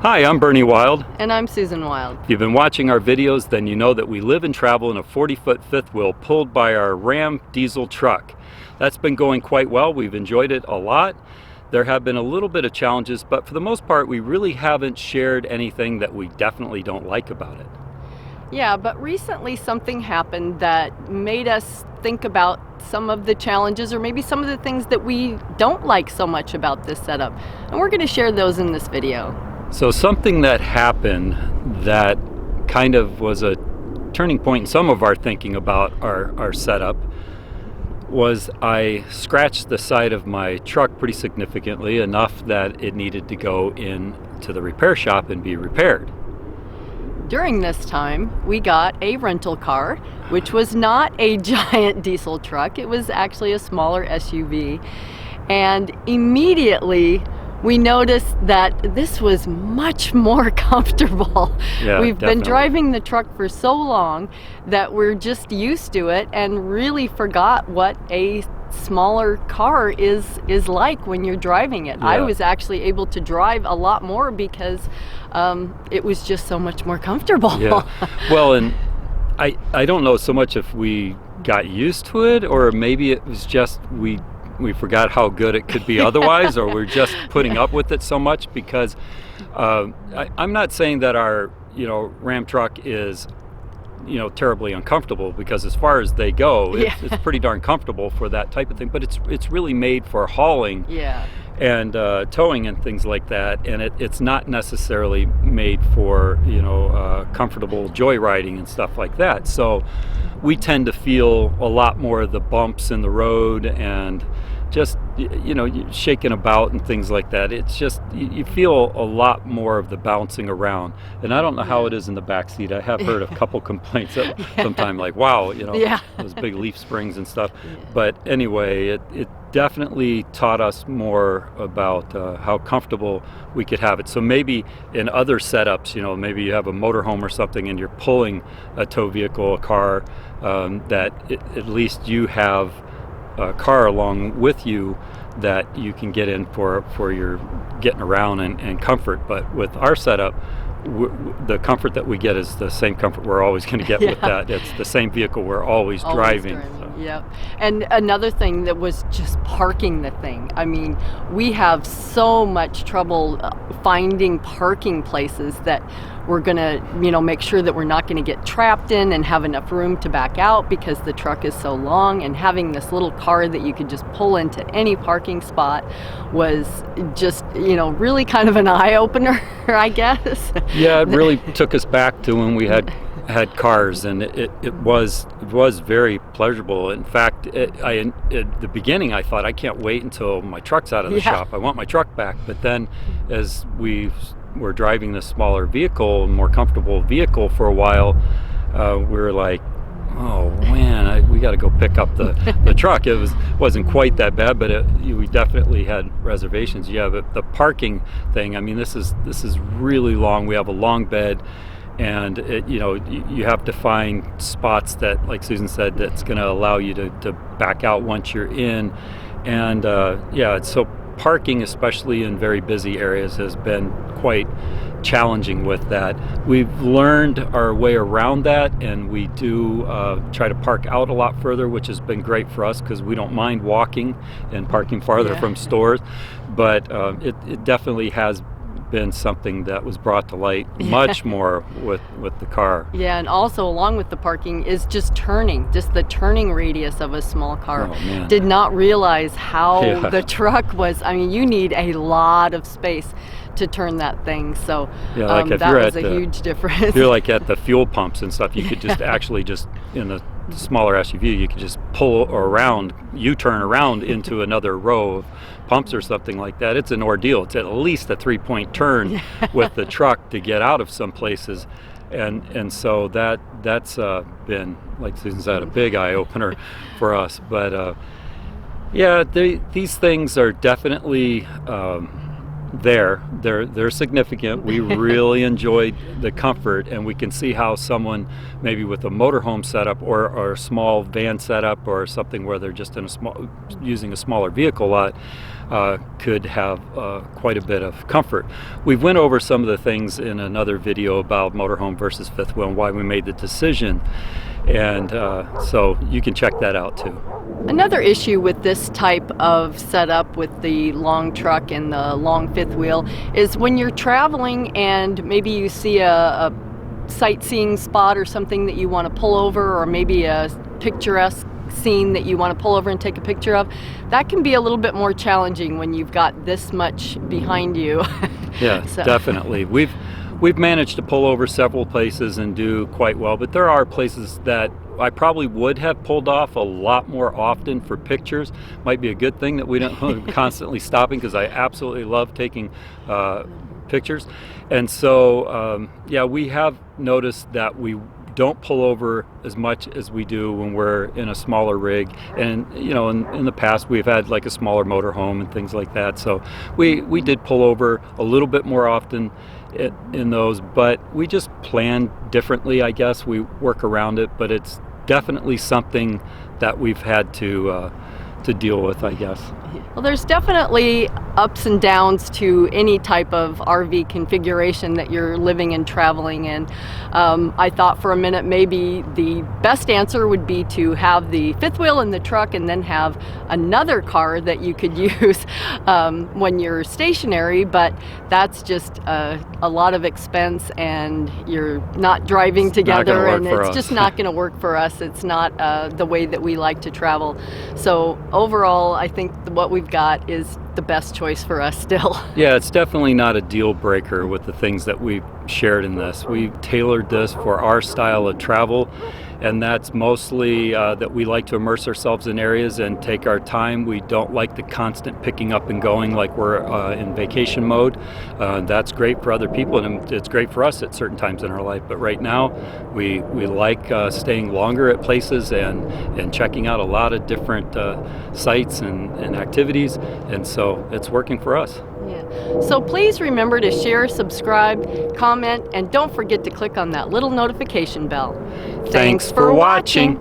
Hi, I'm Bernie Wild. And I'm Susan Wild. If you've been watching our videos, then you know that we live and travel in a 40-foot fifth wheel pulled by our Ram diesel truck. That's been going quite well. We've enjoyed it a lot. There have been a little bit of challenges, but for the most part, we really haven't shared anything that we definitely don't like about it. Yeah, but recently something happened that made us think about some of the challenges or maybe some of the things that we don't like so much about this setup. And we're going to share those in this video. So something that happened that kind of was a turning point in some of our thinking about our setup was I scratched the side of my truck pretty significantly, enough that it needed to go into the repair shop and be repaired. During this time, we got a rental car, which was not a giant diesel truck. It was actually a smaller SUV. And immediately we noticed that this was much more comfortable. Yeah, We've definitely been driving the truck for so long that we're just used to it and really forgot what a smaller car is like when you're driving it. Yeah. I was actually able to drive a lot more because it was just so much more comfortable. Yeah. Well, and I don't know so much if we got used to it or maybe it was just we forgot how good it could be otherwise, or we're just putting up with it so much because I'm not saying that our Ram truck is terribly uncomfortable, because as far as they go, it's pretty darn comfortable for that type of thing, but it's really made for hauling and towing and things like that, and it's not necessarily made for comfortable joyriding and stuff like that. So we tend to feel a lot more of the bumps in the road and just shaking about and things like that. It's just you feel a lot more of the bouncing around, and I don't know how it is in the back seat. I have heard a couple complaints that sometimes, like, wow, those big leaf springs and stuff. But anyway, it definitely taught us more about how comfortable we could have it. So maybe in other setups, maybe you have a motorhome or something and you're pulling a tow vehicle, a car, that at least you have a car along with you that you can get in for your getting around and comfort. But with our setup, the comfort that we get is the same comfort we're always going to get with that. It's the same vehicle we're always driving. So. Yep. And another thing that was just parking the thing. I mean, we have so much trouble finding parking places that we're going to, make sure that we're not going to get trapped in and have enough room to back out because the truck is so long, and having this little car that you could just pull into any parking spot was just, really kind of an eye-opener, I guess. Yeah, it really took us back to when we had cars, and it was very pleasurable. In fact, at the beginning I thought, I can't wait until my truck's out of the shop. I want my truck back. But then as we were driving this smaller vehicle, more comfortable vehicle for a while, we were like, oh man, we got to go pick up the truck. It wasn't quite that bad, but we definitely had reservations. Yeah, but the parking thing, I mean, this is really long. We have a long bed, and you have to find spots that, like Susan said, that's going to allow you to back out once you're in. And so parking, especially in very busy areas, has been quite challenging with that. We've learned our way around that, and we do try to park out a lot further, which has been great for us because we don't mind walking and parking farther from stores. But it definitely has been something that was brought to light much more with the car. Yeah, and also along with the parking is just the turning radius of a small car. Oh, man. Did not realize how the truck was. I mean, you need a lot of space to turn that thing, so that was a huge difference. If you're like at the fuel pumps and stuff, you could just actually just in a smaller SUV, you could just pull around, U-turn around into another row of pumps or something like that. It's an ordeal. It's at least a 3-point turn with the truck to get out of some places, and so that's been, like Susan said, a big eye-opener for us. But these things are definitely they're significant. We really enjoyed the comfort, and we can see how someone maybe with a motorhome setup or a small van setup or something where they're just in using a smaller vehicle lot could have quite a bit of comfort. We went over some of the things in another video about motorhome versus fifth wheel and why we made the decision, and so you can check that out too. Another issue with this type of setup with the long truck and the long fifth wheel is when you're traveling and maybe you see a sightseeing spot or something that you want to pull over, or maybe a picturesque scene that you want to pull over and take a picture of, that can be a little bit more challenging when you've got this much behind you. Yeah, so. Definitely. We've managed to pull over several places and do quite well, but there are places that I probably would have pulled off a lot more often for pictures. Might be a good thing that we don't constantly stopping, because I absolutely love taking pictures. And so, yeah, we have noticed that we don't pull over as much as we do when we're in a smaller rig. And you know, in the past we've had like a smaller motorhome and things like that, so we did pull over a little bit more often in those, but we just plan differently, I guess. We work around it, but it's definitely something that we've had to deal with, I guess. Well, there's definitely ups and downs to any type of RV configuration that you're living and traveling in. I thought for a minute maybe the best answer would be to have the fifth wheel in the truck and then have another car that you could use when you're stationary, but that's just a lot of expense, and you're not driving together, and it's just not going to work for us. It's not the way that we like to travel. So overall, I think what we've got is the best choice for us still. Yeah, it's definitely not a deal breaker with the things that we've shared in this. We've tailored this for our style of travel, and that's mostly that we like to immerse ourselves in areas and take our time. We don't like the constant picking up and going like we're in vacation mode. That's great for other people, and it's great for us at certain times in our life. But right now, we like staying longer at places and checking out a lot of different sites and activities, and so it's working for us. Yeah. So please remember to share, subscribe, comment, and don't forget to click on that little notification bell. Thanks for watching.